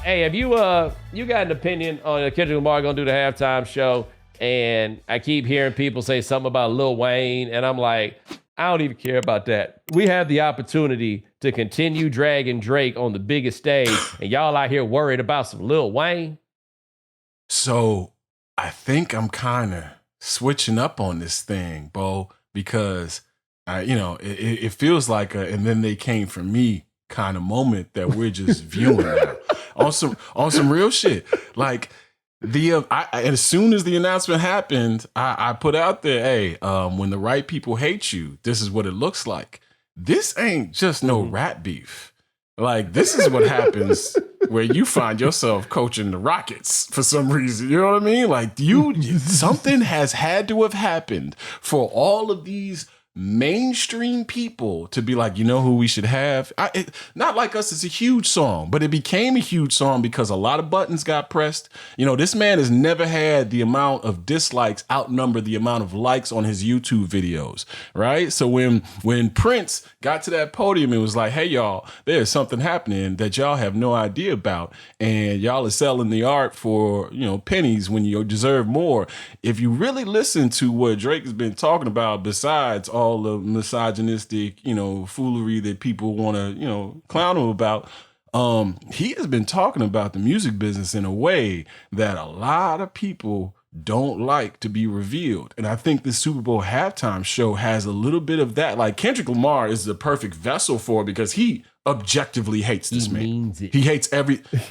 Hey, have you got an opinion on Kendrick Lamar gonna do the halftime show? And I keep hearing people say something about Lil Wayne, and I'm like, I don't even care about that. We have the opportunity to continue dragging Drake on the biggest stage, and y'all out here worried about some Lil Wayne. So I think I'm kind of switching up on this thing, Bo, because it feels like and then they came for me kind of moment that we're just viewing now. on some real shit. Like as soon as the announcement happened, I put out there, hey, when the right people hate you, this is what it looks like. This ain't just no rap beef. Like, this is what happens where you find yourself coaching the Rockets for some reason. You know what I mean? Like, something has had to have happened for all of these mainstream people to be like, you know who we should have? Not Like Us is a huge song, but it became a huge song because a lot of buttons got pressed. This man has never had the amount of dislikes outnumber the amount of likes on his YouTube videos, right? So when Prince got to that podium and was like, hey, y'all, there's something happening that y'all have no idea about, and y'all are selling the art for, pennies when you deserve more. If you really listen to what Drake has been talking about, besides all the misogynistic, foolery that people want to, clown him about, he has been talking about the music business in a way that a lot of people don't like to be revealed. And I think the Super Bowl halftime show has a little bit of that. Like, Kendrick Lamar is the perfect vessel for it because he objectively hates this man. Means it. He hates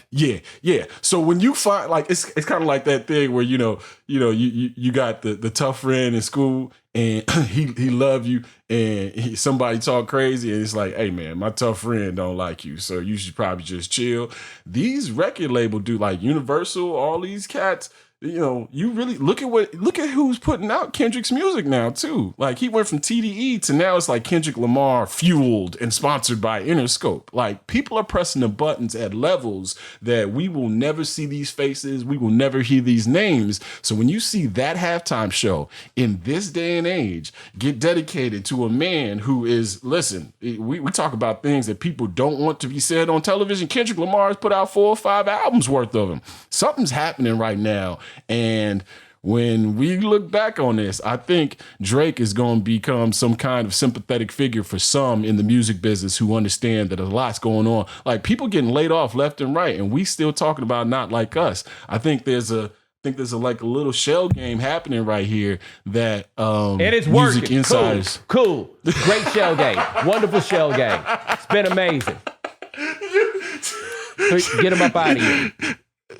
yeah. So when you find, like, it's kind of like that thing where you got the tough friend in school and he love you, and somebody talk crazy and it's like, hey man, my tough friend don't like you, so you should probably just chill. These record label do, like Universal, all these cats. You really look at who's putting out Kendrick's music now too. Like, he went from TDE to now it's like Kendrick Lamar fueled and sponsored by Interscope. Like, people are pressing the buttons at levels that we will never see these faces. We will never hear these names. So when you see that halftime show in this day and age get dedicated to a man who is, listen, we talk about things that people don't want to be said on television. Kendrick Lamar has put out 4 or 5 albums worth of them. Something's happening right now. And when we look back on this, I think Drake is going to become some kind of sympathetic figure for some in the music business who understand that a lot's going on. Like, people getting laid off left and right, and we still talking about Not Like Us. I think there's a little shell game happening right here that and it's music working. insiders. Cool. Great shell game. Wonderful shell game. It's been amazing. Get him up out of here.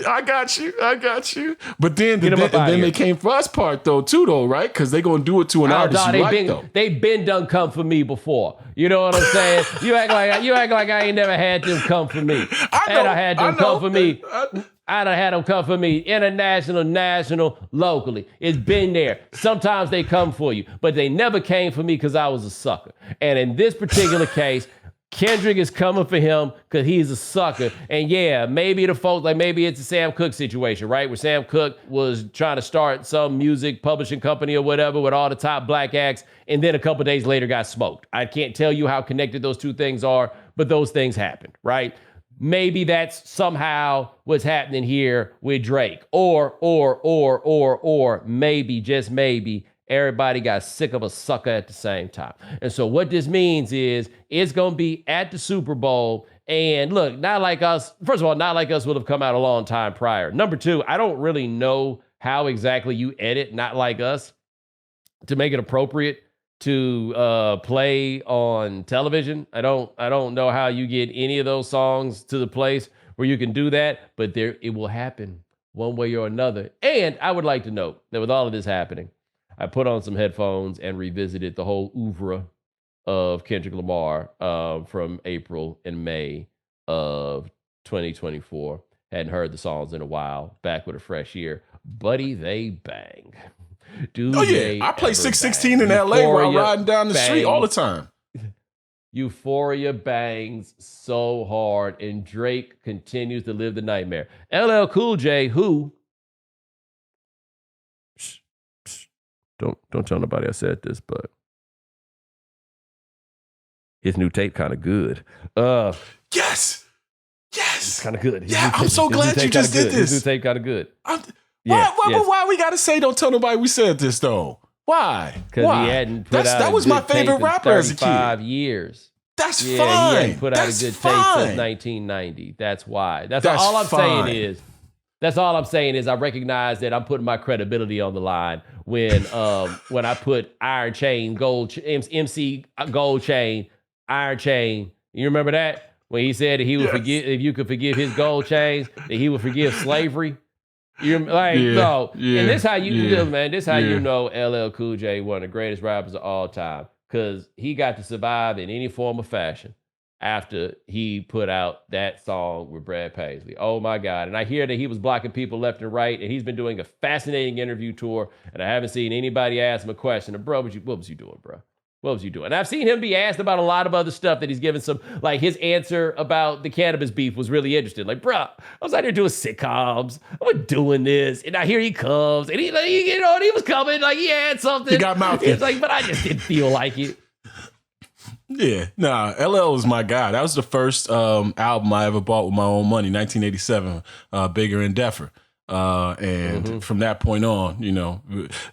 I got you. But then they came for us part though, right? Because they gonna do it to an artist you like, though. They've been done come for me before. You know what I'm saying? You act like I ain't never had them come for me. I had them come for me. I'd have had them come for me, international, national, locally. It's been there. Sometimes they come for you, but they never came for me because I was a sucker. And in this particular case, Kendrick is coming for him because he's a sucker. And yeah, maybe the folks, like maybe it's a Sam Cooke situation, right? Where Sam Cooke was trying to start some music publishing company or whatever with all the top black acts, and then a couple of days later got smoked. I can't tell you how connected those two things are, but those things happened, right? Maybe that's somehow what's happening here with Drake. Or maybe, just maybe, everybody got sick of a sucker at the same time. And so what this means is it's going to be at the Super Bowl. And look, Not Like Us, first of all, Not Like Us would have come out a long time prior. Number two, I don't really know how exactly you edit Not Like Us to make it appropriate to play on television. I don't know how you get any of those songs to the place where you can do that, but it will happen one way or another. And I would like to note that with all of this happening, I put on some headphones and revisited the whole oeuvre of Kendrick Lamar from April and May of 2024. Hadn't heard the songs in a while. Back with a fresh ear. Buddy, they bang. I play 616 in LA while riding down the street all the time. Euphoria bangs so hard, and Drake continues to live the nightmare. LL Cool J, who... Don't tell nobody I said this, but his new tape kind of good. Yes. Yes. Kind of good. Yeah, I'm so glad you just did this. His new tape kind of good. Why we got to say don't tell nobody we said this, though? Why? Because he hadn't put out that was my favorite rapper as a kid. 35 years. That's fine. He hadn't put out a good tape since 1990. That's why. That's all I'm saying is. That's all I'm saying is I recognize that I'm putting my credibility on the line when I put Iron Chain, MC Gold Chain, Iron Chain. You remember that? When he said that he would forgive, if you could forgive his gold chains, that he would forgive slavery. You're like, no. And this how you do, man. This how you know LL Cool J, one of the greatest rappers of all time. Because he got to survive in any form of fashion after he put out that song with Brad Paisley. Oh my God. And I hear that he was blocking people left and right, and he's been doing a fascinating interview tour, and I haven't seen anybody ask him a question. Bro, what was you doing, bro? What was you doing? And I've seen him be asked about a lot of other stuff that he's given some, like his answer about the cannabis beef was really interesting. Like, bro, I was out there doing sitcoms. I was doing this. And now here he comes. And he was coming. Like, he had something. He got mouthy. It's like, but I just didn't feel like it. Yeah, nah, LL was my guy. That was the first album I ever bought with my own money, 1987, Bigger and Deffer. And from that point on, you know,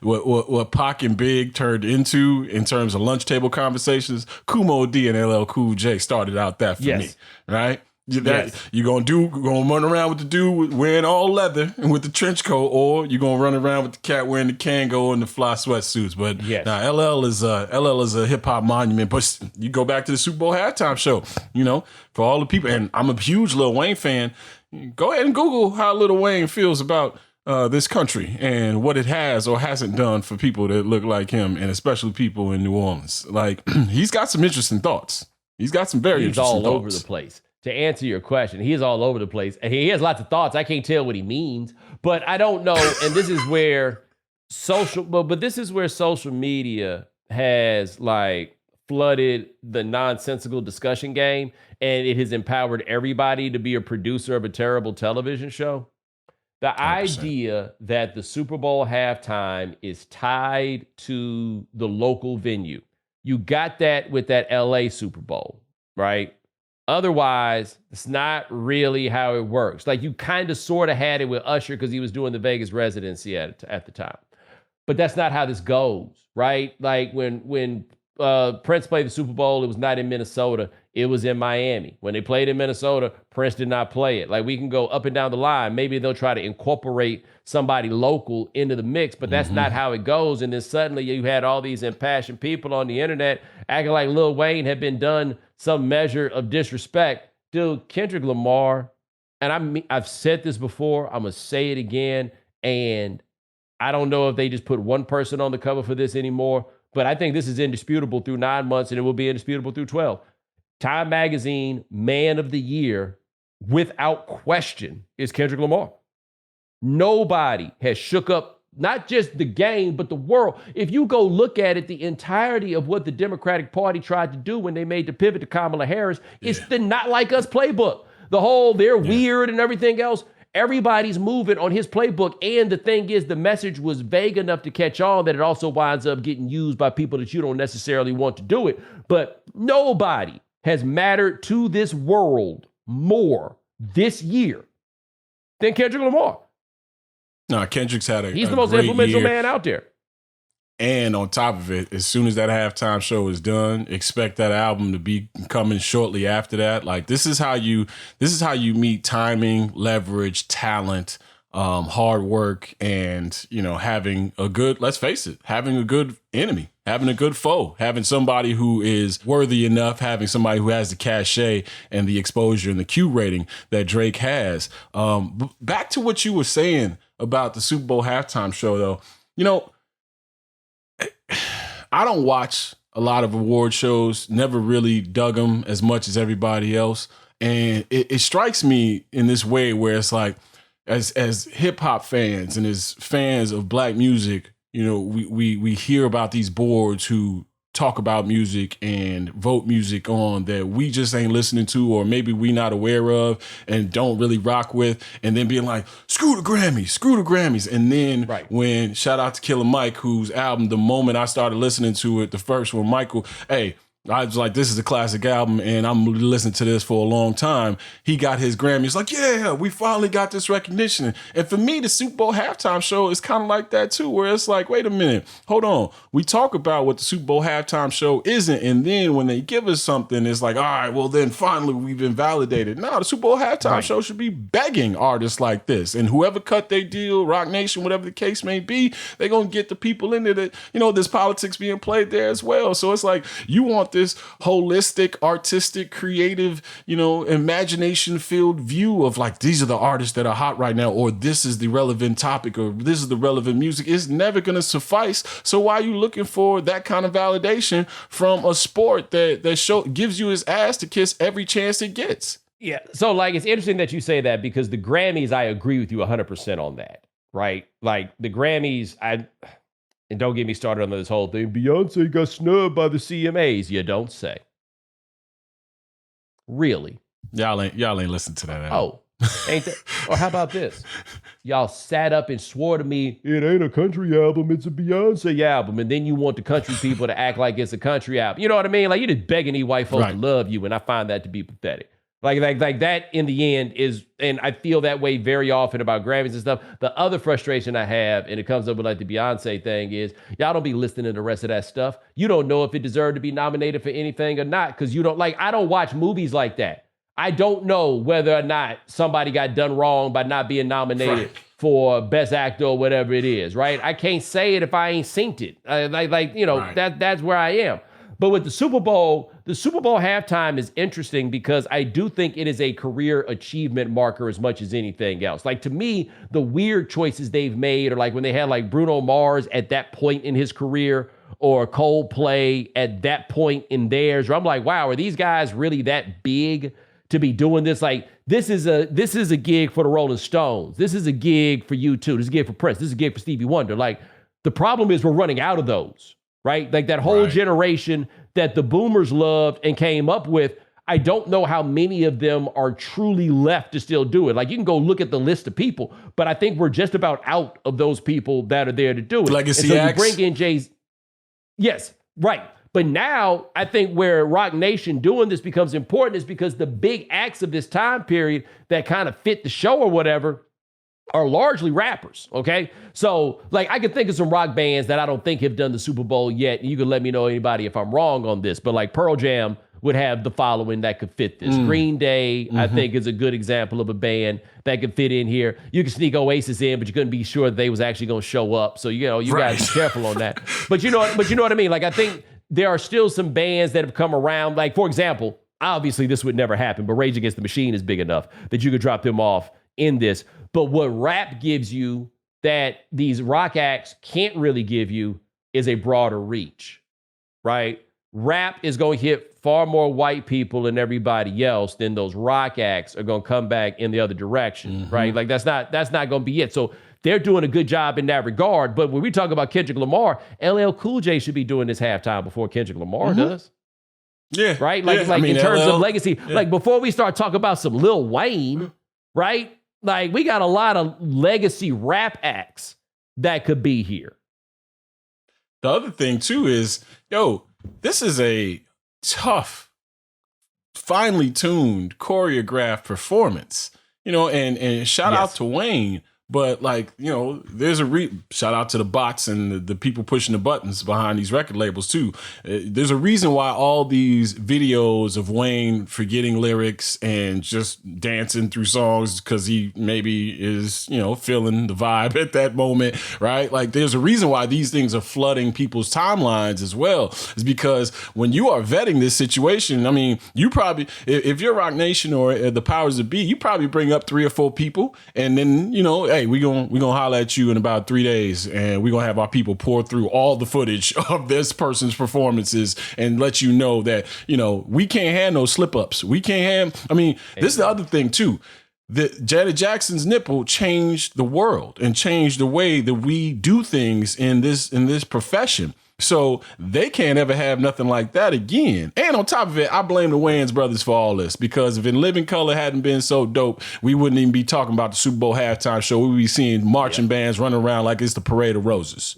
what Pac and Big turned into in terms of lunch table conversations, Kumo D and LL Cool J started out that for me, right? You're gonna run around with the dude wearing all leather and with the trench coat, or you're gonna run around with the cat wearing the Kango and the fly sweatsuits. But now LL is a hip hop monument. But you go back to the Super Bowl halftime show, you know, for all the people, and I'm a huge Lil Wayne fan. Go ahead and Google how Lil Wayne feels about this country and what it has or hasn't done for people that look like him, and especially people in New Orleans. Like, he's got some interesting thoughts. He's got some very interesting thoughts. He's all over the place. To answer your question, he is all over the place. And he has lots of thoughts. I can't tell what he means, but I don't know. And this is where social media has like flooded the nonsensical discussion game, and it has empowered everybody to be a producer of a terrible television show. The 100%. Idea that the Super Bowl halftime is tied to the local venue. You got that with that LA Super Bowl, right? Otherwise, it's not really how it works. Like, you kind of sort of had it with Usher because he was doing the Vegas residency at the time. But that's not how this goes, right? Like, when Prince played the Super Bowl, it was not in Minnesota. It was in Miami. When they played in Minnesota, Prince did not play it. Like, we can go up and down the line. Maybe they'll try to incorporate somebody local into the mix, but that's not how it goes. And then suddenly you had all these impassioned people on the internet acting like Lil Wayne had been done some measure of disrespect. Dude, Kendrick Lamar, and I've said this before, I'm going to say it again, and I don't know if they just put one person on the cover for this anymore, but I think this is indisputable through 9 months, and it will be indisputable through 12. Time Magazine Man of the Year, without question, is Kendrick Lamar. Nobody has shook up not just the game, but the world. If you go look at it, the entirety of what the Democratic Party tried to do when they made the pivot to Kamala Harris, it's the Not Like Us playbook. The whole they're weird and everything else. Everybody's moving on his playbook. And the thing is, the message was vague enough to catch on that it also winds up getting used by people that you don't necessarily want to do it. But nobody has mattered to this world more this year than Kendrick Lamar. No, Kendrick's had he's the most influential man out there. And on top of it, as soon as that halftime show is done, expect that album to be coming shortly after that. Like, this is how you meet timing, leverage, talent, hard work, and, you know, having a good, let's face it, having a good enemy, having a good foe, having somebody who is worthy enough, having somebody who has the cachet and the exposure and the Q rating that Drake has. Back to what you were saying about the Super Bowl halftime show, though, you know, I don't watch a lot of award shows, never really dug them as much as everybody else. And it strikes me in this way where it's like, as hip hop fans and as fans of black music, you know, we hear about these boards who talk about music and vote music on that we just ain't listening to, or maybe we not aware of and don't really rock with, and then being like, screw the Grammys. And then when, shout out to Killer Mike, whose album, the moment I started listening to it, the first one, Michael, hey, I was like, this is a classic album, and I'm listening to this for a long time. He got his Grammy. It's like, yeah, we finally got this recognition. And for me, the Super Bowl halftime show is kind of like that too, where it's like, wait a minute, hold on. We talk about what the Super Bowl halftime show isn't, and then when they give us something, it's like, all right, well then finally we've been validated. No, the Super Bowl halftime show should be begging artists like this, and whoever cut their deal, Rock Nation, whatever the case may be, they're gonna get the people in it. There's politics being played there as well. So it's like, you want this holistic, artistic, creative, imagination-filled view of like, these are the artists that are hot right now, or this is the relevant topic, or this is the relevant music. It's never going to suffice. So why are you looking for that kind of validation from a sport that gives you his ass to kiss every chance it gets? Yeah. So like, it's interesting that you say that, because the Grammys, I agree with you 100% on that, right? Like the Grammys, and don't get me started on this whole thing. Beyonce got snubbed by the CMAs. You don't say. Really? Y'all ain't listened to that album. Oh, ain't that? Or how about this? Y'all sat up and swore to me, it ain't a country album, it's a Beyonce album. And then you want the country people to act like it's a country album. You know what I mean? Like, you just begging these white folks to love you, and I find that to be pathetic. Like that in the end is, and I feel that way very often about Grammys and stuff. The other frustration I have, and it comes up with like the Beyonce thing, is y'all don't be listening to the rest of that stuff. You don't know if it deserved to be nominated for anything or not, because you don't, like, I don't watch movies like that. I don't know whether or not somebody got done wrong by not being nominated for Best Actor or whatever it is, right? I can't say it if I ain't synced it. That's where I am. But with the Super Bowl halftime is interesting, because I do think it is a career achievement marker as much as anything else. Like, to me, the weird choices they've made are like when they had like Bruno Mars at that point in his career, or Coldplay at that point in theirs, where I'm like, wow, are these guys really that big to be doing this? Like, this is a gig for the Rolling Stones. This is a gig for U2. This is a gig for Prince. This is a gig for Stevie Wonder. Like, the problem is we're running out of those. Right? Like that whole generation that the boomers loved and came up with, I don't know how many of them are truly left to still do it. Like, you can go look at the list of people, but I think we're just about out of those people that are there to do it. Legacy acts. You bring in Jay's. Yes, right. But now I think where Rock Nation doing this becomes important is because the big acts of this time period that kind of fit the show or whatever are largely rappers, okay? So, like, I can think of some rock bands that I don't think have done the Super Bowl yet, and you can let me know, anybody, if I'm wrong on this, but like Pearl Jam would have the following that could fit this. Green Day, I think, is a good example of a band that could fit in here. You can sneak Oasis in, but you couldn't be sure that they was actually going to show up, so, you got to be careful on that. But you know what I mean? Like, I think there are still some bands that have come around. Like, for example, obviously this would never happen, but Rage Against the Machine is big enough that you could drop them off in this. But what rap gives you that these rock acts can't really give you is a broader reach, right? Rap is going to hit far more white people and everybody else than those rock acts are going to come back in the other direction, right? Like, that's not going to be it. So they're doing a good job in that regard. But when we talk about Kendrick Lamar, LL Cool J should be doing this halftime before Kendrick Lamar does. Yeah. Right? Like, in terms of legacy, like before we start talking about some Lil Wayne, right? Like, we got a lot of legacy rap acts that could be here. The other thing, too, is, this is a tough, finely tuned, choreographed performance, and shout out to Wayne. But like, there's shout out to the bots and the people pushing the buttons behind these record labels too. There's a reason why all these videos of Wayne forgetting lyrics and just dancing through songs because he maybe is, feeling the vibe at that moment, right? Like, there's a reason why these things are flooding people's timelines as well. Is because when you are vetting this situation, I mean, you probably, if you're Rock Nation or the powers that be, you probably bring up 3 or 4 people, and then, hey, we gonna holler at you in about 3 days, and we're gonna have our people pour through all the footage of this person's performances and let you know that, we can't have no slip ups. We can't have, this is the other thing too. That Janet Jackson's nipple changed the world and changed the way that we do things in this profession. So they can't ever have nothing like that again. And on top of it, I blame the Wayans brothers for all this, because if In Living Color hadn't been so dope, we wouldn't even be talking about the Super Bowl halftime show. We would be seeing marching bands running around like it's the Parade of Roses.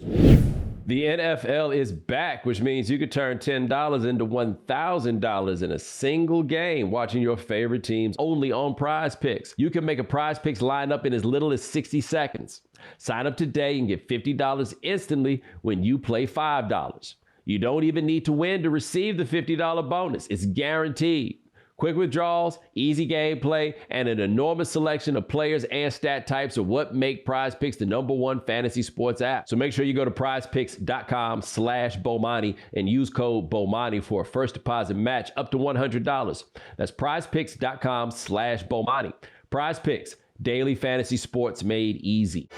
The NFL is back, which means you could turn $10 into $1,000 in a single game watching your favorite teams only on Prize Picks. You can make a Prize Picks lineup in as little as 60 seconds. Sign up today and get $50 instantly when you play $5. You don't even need to win to receive the $50 bonus. It's guaranteed. Quick withdrawals, easy gameplay, and an enormous selection of players and stat types are what make Prize Picks the #1 fantasy sports app. So make sure you go to prizepicks.com/Bomani and use code Bomani for a first deposit match up to $100. That's prizepicks.com/Bomani. Prize Picks, daily fantasy sports made easy.